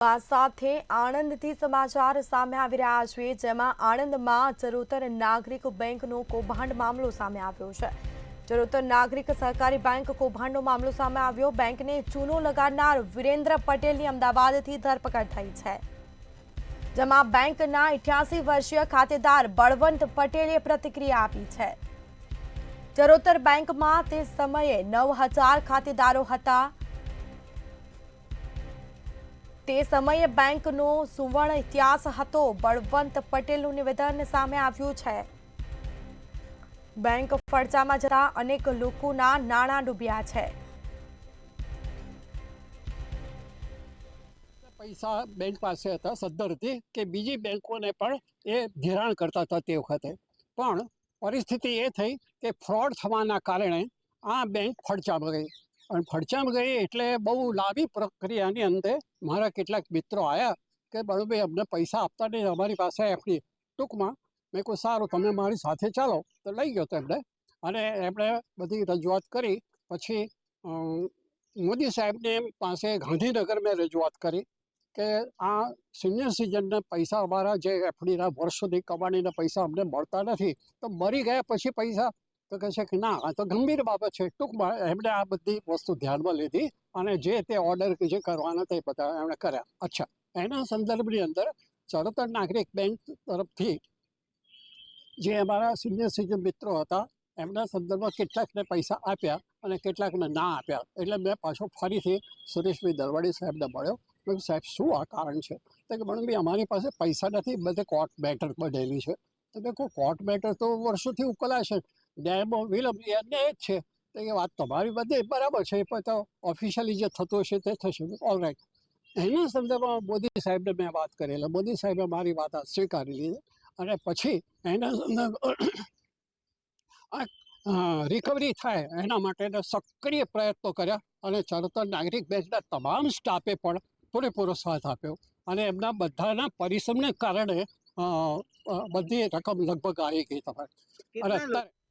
આ સાથે આણંદથી સમાચાર સામે આવી રહ્યા છે, જેમાં આણંદમાં ચરોતર નાગરિક બેંકનો કૌભાંડ મામલો સામે આવ્યો છે। ચરોતર નાગરિક સહકારી બેંક કૌભાંડનો મામલો સામે આવ્યો। બેંકને ચૂનો લગાડનાર વિરેન્દ્ર પટેલની અમદાવાદથી ધરપકડ થઈ છે, જેમાં બેંકના 88 વર્ષીય ખાતેદાર બળવંત પટેલે પ્રતિક્રિયા આપી છે। ચરોતર બેંકમાં તે સમયે 9000 ખાતેદારો હતા। તે સમયે બેંકનો સુવર્ણ ઇતિહાસ હતો। બળવંત પટેલનું નિવેદન સામે આવ્યું છે। બેંક ફડચામાં જતા અનેક લોકોના નાણાં ડૂબ્યા છે। પૈસા બેંક પાસે હતા સદ્ધરથી કે બીજી બેંકોને પણ એ ધિરાણ કરતા હતા। તે વખતે પણ પરિસ્થિતિ એ થઈ કે ફ્રોડ થવાના કારણે આ બેંક ફડચામાં ગઈ અને ફડચામાં ગઈ એટલે બહુ લાંબી પ્રક્રિયાની અંતે મારા કેટલાક મિત્રો આવ્યા કે બળુભાઈ અમને પૈસા આપતા નહીં, અમારી પાસે એફડી ટૂંકમાં મેં કહ્યું સારું તમે મારી સાથે ચાલો, તો લઈ ગયો તો એમને અને એમણે બધી રજૂઆત કરી। પછી મોદી સાહેબને પાસે ગાંધીનગર મેં રજૂઆત કરી કે આ સિનિયર સિટીઝનના પૈસા અમારા જે એફડીના વર્ષોની કમાણીના પૈસા અમને મળતા નથી, તો મરી ગયા પછી પૈસા, તો કહે છે કે ના આ તો ગંભીર બાબત છે। ટૂંકમાં એમણે આ બધી વસ્તુ ધ્યાનમાં લીધી અને જે તે ઓર્ડર જે કરવાના તે બધા એમણે કર્યા। અચ્છા, એના સંદર્ભની અંદર ચરોતર નાગરિક બેંક તરફથી જે અમારા સિનિયર સિટીઝન મિત્રો હતા એમના સંદર્ભમાં કેટલાકને પૈસા આપ્યા અને કેટલાકને ના આપ્યા। એટલે મેં પાછો ફરીથી સુરેશભાઈ દરવાડી સાહેબને મળ્યો। સાહેબ શું આ કારણ છે? તો કે બળુભાઈ અમારી પાસે પૈસા નથી, બધે કોર્ટ મેટર બનેલી છે। તો મેં કહું કોર્ટ મેટર તો વર્ષોથી ઉકેલાશે, ન્યાયમાં વિલંબ એ જ છે। તો એ વાત તમારી બધી બરાબર છે, પણ તો ઓફિશિયલી જે થતું હશે તે થશે, ઓલરાઈટ। એના સંદર્ભમાં મોદી સાહેબને મેં વાત કરેલી, મોદી સાહેબે મારી વાત સ્વીકારી લીધી અને પછી એના સંદર્ભ રિકવરી થાય એના માટેના સક્રિય પ્રયત્નો કર્યા અને ચરોતર નાગરિક બેંકના તમામ સ્ટાફે પણ પૂરેપૂરો સાથ આપ્યો અને એમના બધાના પરિશ્રમને કારણે બધી રકમ લગભગ આવી ગઈ તમારે। અને અત્યારે